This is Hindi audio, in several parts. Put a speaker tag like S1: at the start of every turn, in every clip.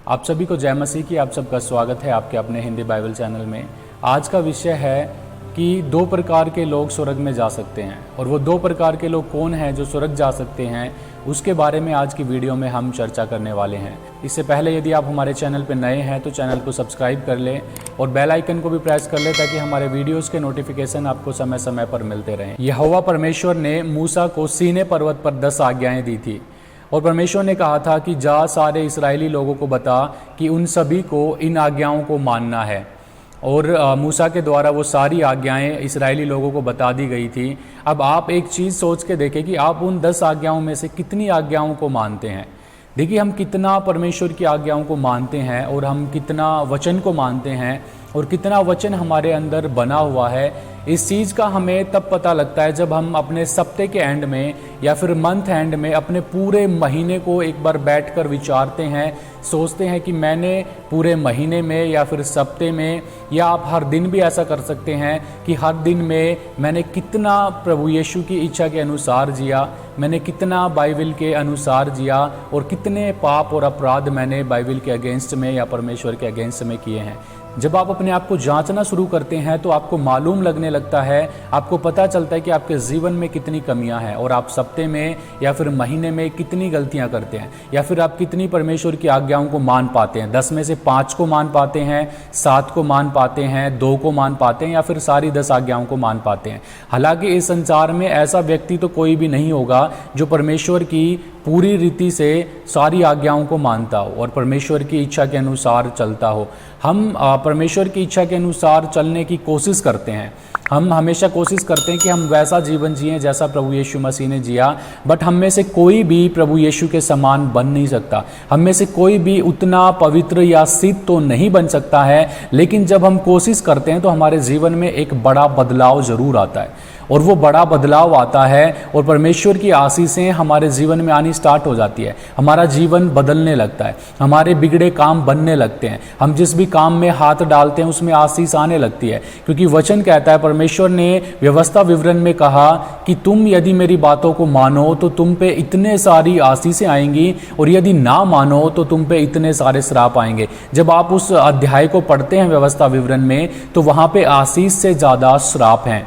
S1: आप सभी को जय मसीह की। आप सबका स्वागत है आपके अपने हिंदी बाइबल चैनल में। आज का विषय है कि दो प्रकार के लोग स्वर्ग में जा सकते हैं, और वो दो प्रकार के लोग कौन हैं जो स्वर्ग जा सकते हैं, उसके बारे में आज की वीडियो में हम चर्चा करने वाले हैं। इससे पहले यदि आप हमारे चैनल पर नए हैं तो चैनल को सब्सक्राइब कर लें और बेल आइकन को भी प्रेस कर लें ताकि हमारे वीडियोस के नोटिफिकेशन आपको समय समय पर मिलते रहें। यहोवा परमेश्वर ने मूसा को सीनै पर्वत पर 10 आज्ञाएं दी थी, और परमेश्वर ने कहा था कि जा सारे इस्राएली लोगों को बता कि उन सभी को इन आज्ञाओं को मानना है। और मूसा के द्वारा वो सारी आज्ञाएं इस्राएली लोगों को बता दी गई थी। अब आप एक चीज़ सोच के देखें कि आप उन 10 आज्ञाओं में से कितनी आज्ञाओं को मानते हैं। देखिए, हम कितना परमेश्वर की आज्ञाओं को मानते हैं और हम कितना वचन को मानते हैं और कितना वचन हमारे अंदर बना हुआ है, इस चीज़ का हमें तब पता लगता है जब हम अपने सप्ताह के एंड में या फिर मंथ एंड में अपने पूरे महीने को एक बार बैठकर विचारते हैं, सोचते हैं कि मैंने पूरे महीने में या फिर सप्ताह में, या आप हर दिन भी ऐसा कर सकते हैं कि हर दिन में मैंने कितना प्रभु यीशु की इच्छा के अनुसार जिया, मैंने कितना बाइबल के अनुसार जिया और कितने पाप और अपराध मैंने बाइबल के अगेंस्ट में या परमेश्वर के अगेंस्ट में किए हैं। जब आप अपने आप को जांचना शुरू करते हैं तो आपको मालूम लगने लगता है, आपको पता चलता है कि आपके जीवन में कितनी कमियां हैं और आप सप्ताह में या फिर महीने में कितनी गलतियां करते हैं, या फिर आप कितनी परमेश्वर की आज्ञाओं को मान पाते हैं। 10 में से 5 को मान पाते हैं, 7 को मान पाते हैं, 2 को मान पाते हैं, या फिर सारी 10 आज्ञाओं को मान पाते हैं। हालांकि इस संसार में ऐसा व्यक्ति तो कोई भी नहीं होगा जो परमेश्वर की पूरी रीति से सारी आज्ञाओं को मानता हो और परमेश्वर की इच्छा के अनुसार चलता हो। हम परमेश्वर की इच्छा के अनुसार चलने की कोशिश करते हैं। हम हमेशा कोशिश करते हैं कि हम वैसा जीवन जिएं जैसा प्रभु यीशु मसीह ने जिया, बट हम में से कोई भी प्रभु यीशु के समान बन नहीं सकता। हम में से कोई भी उतना पवित्र या सिद्ध तो नहीं बन सकता है, लेकिन जब हम कोशिश करते हैं तो हमारे जीवन में एक बड़ा बदलाव जरूर आता है, और वो बड़ा बदलाव आता है और परमेश्वर की आशीषें हमारे जीवन में आनी स्टार्ट हो जाती है। हमारा जीवन बदलने लगता है, हमारे बिगड़े काम बनने लगते हैं, हम जिस भी काम में हाथ डालते हैं उसमें आशीष आने लगती है। क्योंकि वचन कहता है, परमेश्वर ने व्यवस्था विवरण में कहा कि तुम यदि मेरी बातों को मानो तो तुम पे इतने सारी आशीषें आएंगी, और यदि ना मानो तो तुम पे इतने सारे श्राप आएंगे। जब आप उस अध्याय को पढ़ते हैं व्यवस्था विवरण में, तो वहां पे आशीष से ज्यादा श्राप हैं।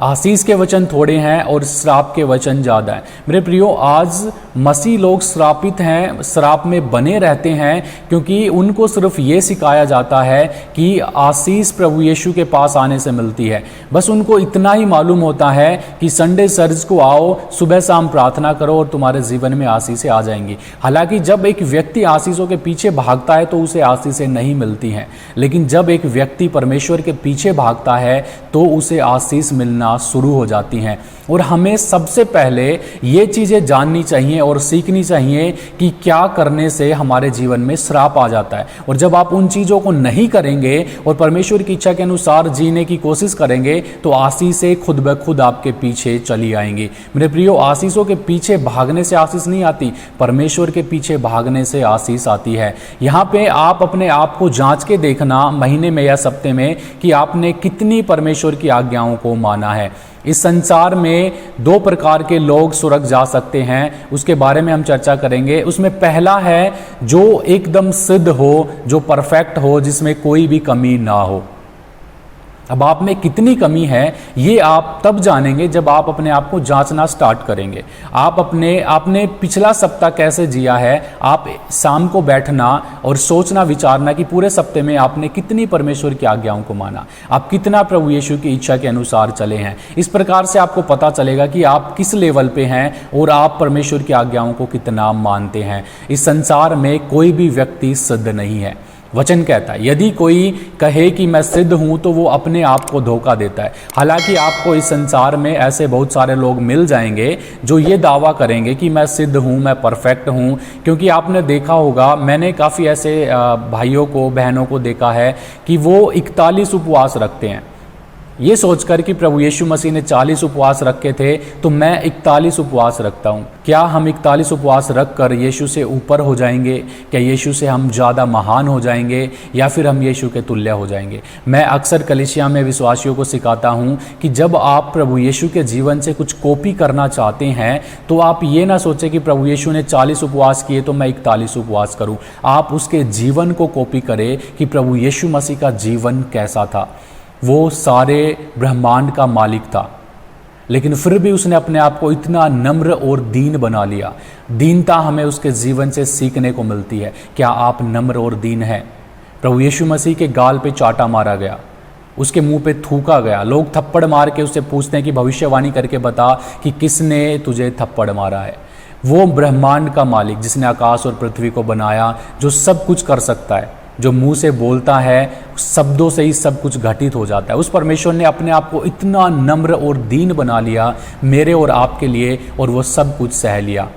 S1: आशीष के वचन थोड़े हैं और श्राप के वचन ज़्यादा हैं। मेरे प्रियो, आज मसीह लोग श्रापित हैं, श्राप में बने रहते हैं, क्योंकि उनको सिर्फ ये सिखाया जाता है कि आशीष प्रभु यीशु के पास आने से मिलती है। बस उनको इतना ही मालूम होता है कि संडे सर्च को आओ, सुबह शाम प्रार्थना करो और तुम्हारे जीवन में आशीषें आ जाएंगी। हालांकि जब एक व्यक्ति आशीषों के पीछे भागता है तो उसे आशीषें नहीं मिलती हैं, लेकिन जब एक व्यक्ति परमेश्वर के पीछे भागता है तो उसे आशीष मिलना शुरू हो जाती हैं। और हमें सबसे पहले ये चीजें जाननी चाहिए और सीखनी चाहिए कि क्या करने से हमारे जीवन में श्राप आ जाता है, और जब आप उन चीजों को नहीं करेंगे और परमेश्वर की इच्छा के अनुसार जीने की कोशिश करेंगे तो आशीषें खुद ब खुद आपके पीछे चली आएंगी। मेरे प्रियो, आशीषों के पीछे भागने से आशीष नहीं आती, परमेश्वर के पीछे भागने से आशीष आती है। यहाँ पे आप अपने आप को जांच के देखना महीने में या सप्ताह में कि आपने कितनी परमेश्वर की आज्ञाओं को माना है। इस संसार में 2 प्रकार के लोग स्वर्ग जा सकते हैं, उसके बारे में हम चर्चा करेंगे। उसमें पहला है जो एकदम सिद्ध हो, जो परफेक्ट हो, जिसमें कोई भी कमी ना हो। अब आप में कितनी कमी है ये आप तब जानेंगे जब आप अपने आप को जांचना स्टार्ट करेंगे। आपने पिछला सप्ताह कैसे जिया है, आप शाम को बैठना और सोचना विचारना कि पूरे सप्ताह में आपने कितनी परमेश्वर की आज्ञाओं को माना, आप कितना प्रभु यीशु की इच्छा के अनुसार चले हैं। इस प्रकार से आपको पता चलेगा कि आप किस लेवल पे हैं और आप परमेश्वर की आज्ञाओं को कितना मानते हैं। इस संसार में कोई भी व्यक्ति सिद्ध नहीं है। वचन कहता है, यदि कोई कहे कि मैं सिद्ध हूं तो वो अपने आप को धोखा देता है। हालांकि आपको इस संसार में ऐसे बहुत सारे लोग मिल जाएंगे जो ये दावा करेंगे कि मैं सिद्ध हूं, मैं परफेक्ट हूं। क्योंकि आपने देखा होगा, मैंने काफ़ी ऐसे भाइयों को, बहनों को देखा है कि वो 41 उपवास रखते हैं। ये सोचकर कि प्रभु यीशु मसीह ने 40 उपवास रखे थे तो मैं 41 उपवास रखता हूँ। क्या हम 41 उपवास रख कर यीशु से ऊपर हो जाएंगे? क्या यीशु से हम ज़्यादा महान हो जाएंगे या फिर हम यीशु के तुल्य हो जाएंगे? मैं अक्सर कलीसिया में विश्वासियों को सिखाता हूँ कि जब आप प्रभु यीशु के जीवन से कुछ कॉपी करना चाहते हैं तो आप ये ना सोचें कि प्रभु यीशु ने 40 उपवास किए तो मैं 41 उपवास करूँ। आप उसके जीवन को कॉपी करें कि प्रभु यीशु मसीह का जीवन कैसा था। वो सारे ब्रह्मांड का मालिक था, लेकिन फिर भी उसने अपने आप को इतना नम्र और दीन बना लिया। दीनता हमें उसके जीवन से सीखने को मिलती है। क्या आप नम्र और दीन हैं? प्रभु यीशु मसीह के गाल पे चाटा मारा गया, उसके मुंह पे थूका गया। लोग थप्पड़ मार के उससे पूछते हैं कि भविष्यवाणी करके बता कि किसने तुझे थप्पड़ मारा है। वो ब्रह्मांड का मालिक जिसने आकाश और पृथ्वी को बनाया, जो सब कुछ कर सकता है, जो मुंह से बोलता है, शब्दों से ही सब कुछ घटित हो जाता है। उस परमेश्वर ने अपने आप को इतना नम्र और दीन बना लिया मेरे और आपके लिए, और वो सब कुछ सह लिया।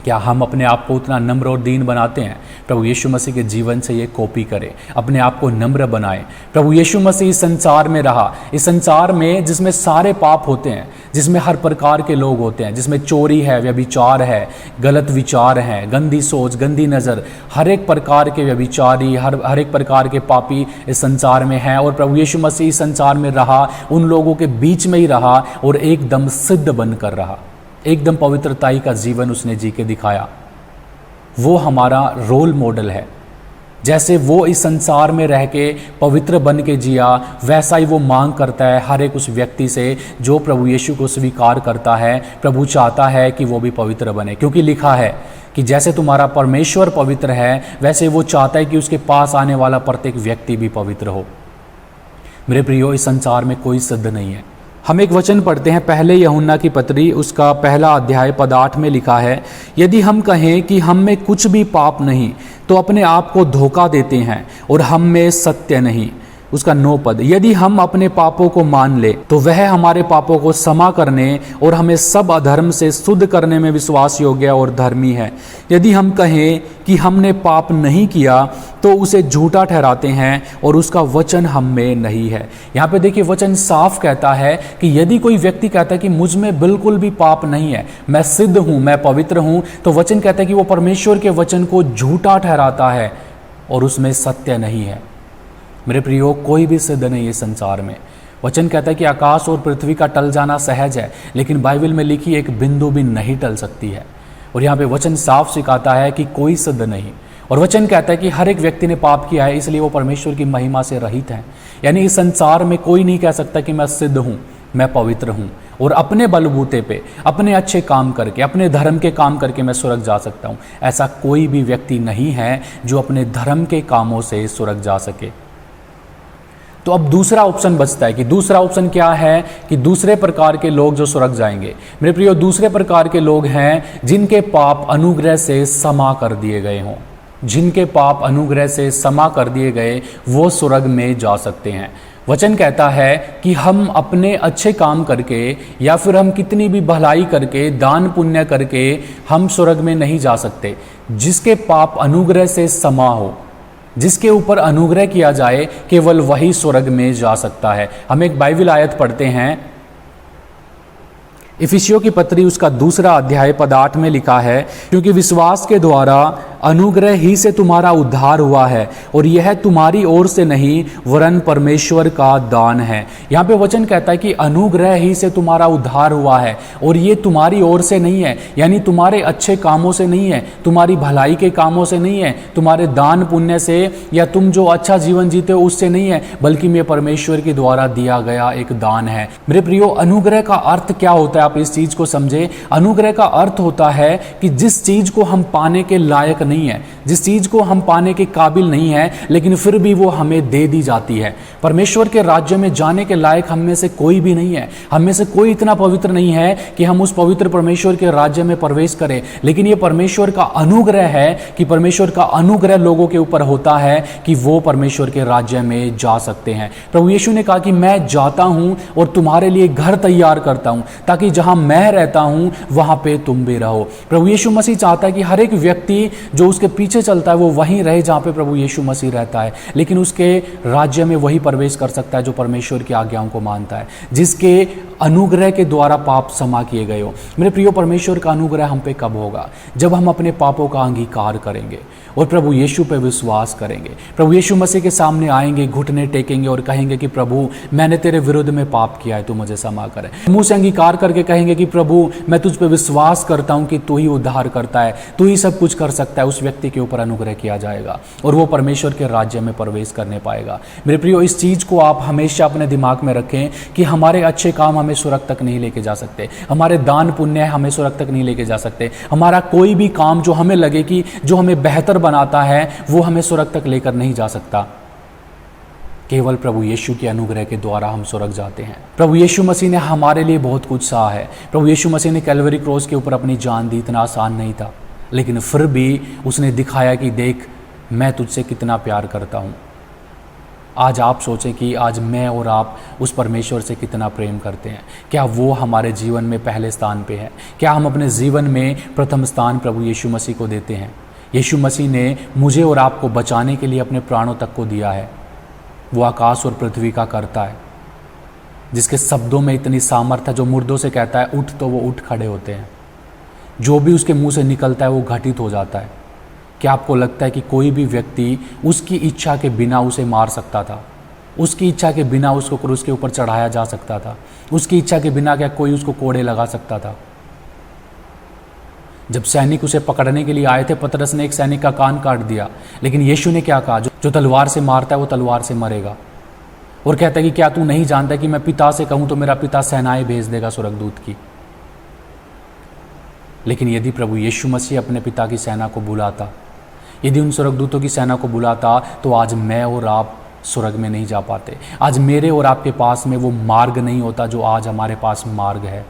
S1: क्या हम अपने आप को उतना नम्र और दीन बनाते हैं? प्रभु यीशु मसीह के जीवन से ये कॉपी करें, अपने आप को नम्र बनाएं। प्रभु यीशु मसीह इस संसार में रहा, इस संसार में जिसमें सारे पाप होते हैं, जिसमें हर प्रकार के लोग होते हैं, जिसमें चोरी है, व्यभिचार है, गलत विचार हैं, गंदी सोच, गंदी नज़र, हर एक प्रकार के व्यभिचारी, हर एक प्रकार के पापी इस संसार में हैं। और प्रभु यीशु मसीह इस संसार में रहा, उन लोगों के बीच में ही रहा और एकदम सिद्ध बनकर रहा। एकदम पवित्रताई का जीवन उसने जी के दिखाया। वो हमारा रोल मॉडल है। जैसे वो इस संसार में रह के पवित्र बन के जिया, वैसा ही वो मांग करता है हर एक उस व्यक्ति से जो प्रभु यीशु को स्वीकार करता है। प्रभु चाहता है कि वो भी पवित्र बने, क्योंकि लिखा है कि जैसे तुम्हारा परमेश्वर पवित्र है, वैसे वो चाहता है कि उसके पास आने वाला प्रत्येक व्यक्ति भी पवित्र हो। मेरे प्रियो, इस संसार में कोई सिद्ध नहीं है। हम एक वचन पढ़ते हैं, पहले यूहन्ना की पत्री उसका पहला अध्याय पद 8 में लिखा है, यदि हम कहें कि हम में कुछ भी पाप नहीं तो अपने आप को धोखा देते हैं और हम में सत्य नहीं। उसका 9 पद, यदि हम अपने पापों को मान ले तो वह हमारे पापों को क्षमा करने और हमें सब अधर्म से शुद्ध करने में विश्वास योग्य और धर्मी है। यदि हम कहें कि हमने पाप नहीं किया तो उसे झूठा ठहराते हैं और उसका वचन हम में नहीं है। यहाँ पे देखिए, वचन साफ कहता है कि यदि कोई व्यक्ति कहता है कि मुझ में बिल्कुल भी पाप नहीं है, मैं सिद्ध हूँ, मैं पवित्र हूँ, तो वचन कहता है कि वो परमेश्वर के वचन को झूठा ठहराता है और उसमें सत्य नहीं है। मेरे प्रियो, कोई भी सिद्ध नहीं है संसार में। वचन कहता है कि आकाश और पृथ्वी का टल जाना सहज है, लेकिन बाइबल में लिखी एक बिंदु भी नहीं टल सकती है। और यहाँ पे वचन साफ सिखाता है कि कोई सिद्ध नहीं। और वचन कहता है कि हर एक व्यक्ति ने पाप किया है, इसलिए वो परमेश्वर की महिमा से रहित है। यानी इस संसार में कोई नहीं कह सकता कि मैं सिद्ध हूँ, मैं पवित्र हूँ और अपने बलबूते पे, अपने अच्छे काम करके, अपने धर्म के काम करके मैं स्वर्ग जा सकता हूँ। ऐसा कोई भी व्यक्ति नहीं है जो अपने धर्म के कामों से स्वर्ग जा सके। तो अब दूसरा ऑप्शन बचता है कि दूसरा ऑप्शन क्या है कि दूसरे प्रकार के लोग जो स्वर्ग जाएंगे। मेरे प्रियो, दूसरे प्रकार के लोग हैं जिनके पाप अनुग्रह से क्षमा कर दिए गए हों। जिनके पाप अनुग्रह से क्षमा कर दिए गए वो स्वर्ग में जा सकते हैं। वचन कहता है कि हम अपने अच्छे काम करके या फिर हम कितनी भी भलाई करके, दान पुण्य करके हम स्वर्ग में नहीं जा सकते। जिसके पाप अनुग्रह से क्षमा हो, जिसके ऊपर अनुग्रह किया जाए, केवल वही स्वर्ग में जा सकता है। हम एक बाइबल आयत पढ़ते हैं, इफिसियों की पत्री उसका 2 अध्याय पद 8 में लिखा है, क्योंकि विश्वास के द्वारा अनुग्रह ही से तुम्हारा उद्धार हुआ है और यह तुम्हारी ओर से नहीं वरन परमेश्वर का दान है। यहाँ पे वचन कहता है कि अनुग्रह ही से तुम्हारा उद्धार हुआ है और ये तुम्हारी ओर से नहीं है, यानी तुम्हारे अच्छे कामों से नहीं है, तुम्हारी भलाई के कामों से नहीं है, तुम्हारे दान पुण्य से या तुम जो अच्छा जीवन जीते हो उससे नहीं है, बल्कि ये परमेश्वर के द्वारा दिया गया एक दान है। मेरे प्रियो, अनुग्रह का अर्थ क्या होता है, आप इस चीज को समझे। अनुग्रह का अर्थ होता है कि जिस चीज को हम पाने के लायक नहीं है, जिस चीज को हम पाने के काबिल नहीं है, लेकिन फिर भी वो हमें दे दी जाती है। परमेश्वर के राज्य में जाने के लायक हम में से कोई भी नहीं है, हम में से कोई इतना पवित्र नहीं है कि हम उस पवित्र परमेश्वर के राज्य में प्रवेश करें, लेकिन ये परमेश्वर का अनुग्रह है कि परमेश्वर का अनुग्रह लोगों के ऊपर होता है कि वो परमेश्वर के राज्य में जा सकते हैं। प्रभु यीशु ने कहा कि मैं जाता हूं और तुम्हारे लिए घर तैयार करता हूं ताकि जहां मैं रहता हूं वहां पे तुम भी रहो। प्रभु यीशु मसीह चाहता है कि हर एक व्यक्ति जो जो उसके पीछे चलता है वो वहीं रहे जहाँ पे प्रभु यीशु मसीह रहता है, लेकिन उसके राज्य में वही प्रवेश कर सकता है जो परमेश्वर की आज्ञाओं को मानता है, जिसके अनुग्रह के द्वारा पाप क्षमा किए गए हो। मेरे प्रियो, परमेश्वर का अनुग्रह हम पे कब होगा? जब हम अपने पापों का अंगीकार करेंगे और प्रभु यीशु पे विश्वास करेंगे, प्रभु यीशु मसीह के सामने आएंगे, घुटने टेकेंगे और कहेंगे कि प्रभु मैंने तेरे विरुद्ध में पाप किया है, तू मुझे क्षमा करे। मुंह से अंगीकार करके कहेंगे कि प्रभु मैं तुझ पे विश्वास करता हूं कि तू ही उद्धार करता है, तू ही सब कुछ कर सकता है। उस व्यक्ति के ऊपर अनुग्रह किया जाएगा और वो परमेश्वर के राज्य में प्रवेश करने पाएगा। मेरे प्रियो, इस चीज को आप हमेशा अपने दिमाग में रखें कि हमारे अच्छे काम हमें स्वर्ग तक नहीं लेके जा सकते, हमारे दान पुण्य हमें स्वर्ग तक नहीं लेके जा सकते, हमारा कोई भी काम जो हमें लगे कि जो हमें बेहतर बनाता है वो हमें स्वर्ग तक लेकर नहीं जा सकता। केवल प्रभु यीशु के अनुग्रह के द्वारा हम स्वर्ग जाते हैं। प्रभु यीशु मसीह ने हमारे लिए बहुत कुछ सहा है। प्रभु यीशु मसीह ने कैलवरी क्रॉस के ऊपर अपनी जान दी, इतना आसान नहीं था, लेकिन फिर भी उसने दिखाया कि देख मैं तुझसे कितना प्यार करता हूं। आज आप सोचें कि आज मैं और आप उस परमेश्वर से कितना प्रेम करते हैं। क्या वो हमारे जीवन में पहले स्थान पे है? क्या हम अपने जीवन में प्रथम स्थान प्रभु यीशु मसीह को देते हैं? यीशु मसीह ने मुझे और आपको बचाने के लिए अपने प्राणों तक को दिया है। वो आकाश और पृथ्वी का करता है, जिसके शब्दों में इतनी सामर्थ्य है, जो मुर्दों से कहता है उठ तो वो उठ खड़े होते हैं, जो भी उसके मुंह से निकलता है वो घटित हो जाता है। क्या आपको लगता है कि कोई भी व्यक्ति उसकी इच्छा के बिना उसे मार सकता था? उसकी इच्छा के बिना उसको क्रूस के ऊपर चढ़ाया जा सकता था? उसकी इच्छा के बिना क्या कोई उसको कोड़े लगा सकता था? जब सैनिक उसे पकड़ने के लिए आए थे, पतरस ने एक सैनिक का कान काट दिया, लेकिन यीशु ने क्या कहा? जो तलवार से मारता है वो तलवार से मरेगा। और कहता है कि क्या तू नहीं जानता कि मैं पिता से कहूं तो मेरा पिता सेनाएं भेज देगा स्वर्गदूत की। लेकिन यदि प्रभु यीशु मसीह अपने पिता की सेना को बुलाता, यदि उन स्वर्गदूतों की सेना को बुलाता, तो आज मैं और आप स्वर्ग में नहीं जा पाते। आज मेरे और आपके पास में वो मार्ग नहीं होता जो आज हमारे पास मार्ग है।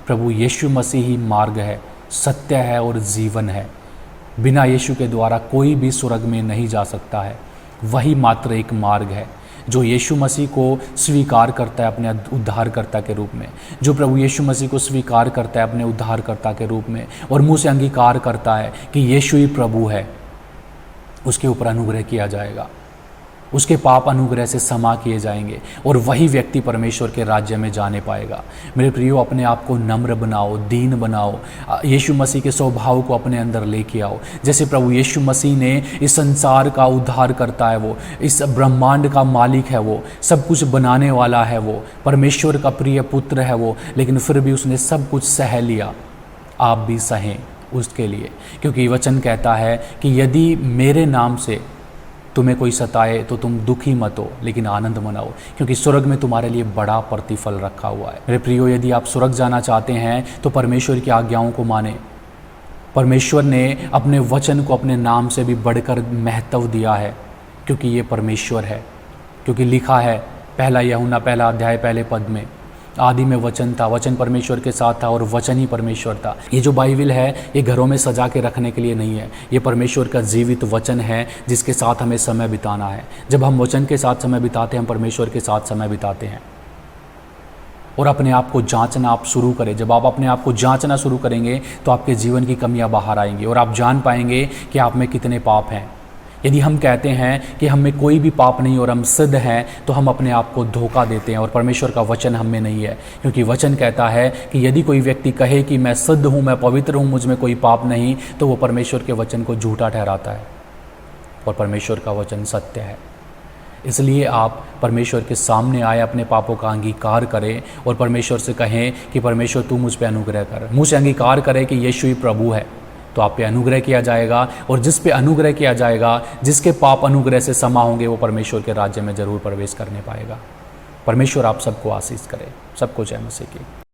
S1: प्रभु यीशु मसीह ही मार्ग है, सत्य है और जीवन है। बिना यीशु के द्वारा कोई भी स्वर्ग में नहीं जा सकता है। वही मात्र एक मार्ग है जो यीशु मसीह को स्वीकार करता है अपने उद्धारकर्ता के रूप में, जो प्रभु यीशु मसीह को स्वीकार करता है अपने उद्धारकर्ता के रूप में और मुंह से अंगीकार करता है कि यीशु ही प्रभु है, उसके ऊपर अनुग्रह किया जाएगा, उसके पाप अनुग्रह से क्षमा किए जाएंगे और वही व्यक्ति परमेश्वर के राज्य में जाने पाएगा। मेरे प्रियो, अपने आप को नम्र बनाओ, दीन बनाओ, यीशु मसीह के स्वभाव को अपने अंदर लेके आओ। जैसे प्रभु यीशु मसीह ने इस संसार का उद्धार करता है, वो इस ब्रह्मांड का मालिक है, वो सब कुछ बनाने वाला है, वो परमेश्वर का प्रिय पुत्र है वो, लेकिन फिर भी उसने सब कुछ सह लिया। आप भी सहें उसके लिए, क्योंकि वचन कहता है कि यदि मेरे नाम से तुम्हें कोई सताए तो तुम दुखी मत हो, लेकिन आनंद मनाओ, क्योंकि स्वर्ग में तुम्हारे लिए बड़ा प्रतिफल रखा हुआ है। मेरे प्रियो, यदि आप स्वर्ग जाना चाहते हैं तो परमेश्वर की आज्ञाओं को माने। परमेश्वर ने अपने वचन को अपने नाम से भी बढ़कर महत्व दिया है, क्योंकि ये परमेश्वर है। क्योंकि लिखा है पहला यूहन्ना पहला अध्याय पहले पद में, आदि में वचन था, वचन परमेश्वर के साथ था और वचन ही परमेश्वर था। ये जो बाइबल है ये घरों में सजा के रखने के लिए नहीं है, ये परमेश्वर का जीवित वचन है जिसके साथ हमें समय बिताना है। जब हम वचन के साथ समय बिताते हैं, हम परमेश्वर के साथ समय बिताते हैं। और अपने आप को जांचना आप शुरू करें। जब आप अपने आप को जांचना शुरू करेंगे तो आपके जीवन की कमियां बाहर आएंगी और आप जान पाएंगे कि आप में कितने पाप हैं। यदि हम कहते हैं कि हम में कोई भी पाप नहीं और हम सिद्ध हैं, तो हम अपने आप को धोखा देते हैं और परमेश्वर का वचन हम में नहीं है। क्योंकि वचन कहता है कि यदि कोई व्यक्ति कहे कि मैं सिद्ध हूँ, मैं पवित्र हूँ, मुझ में कोई पाप नहीं, तो वो परमेश्वर के वचन को झूठा ठहराता है और परमेश्वर का वचन सत्य है। इसलिए आप परमेश्वर के सामने आए, अपने पापों का अंगीकार करें और परमेश्वर से कहें कि परमेश्वर तू मुझ पर अनुग्रह कर। मुझ से अंगीकार करें कि यीशु ही प्रभु है, तो आप पे अनुग्रह किया जाएगा। और जिस पे अनुग्रह किया जाएगा, जिसके पाप अनुग्रह से क्षमा होंगे, वो परमेश्वर के राज्य में जरूर प्रवेश करने पाएगा। परमेश्वर आप सबको आशीष करे। सबको जय मसीह की।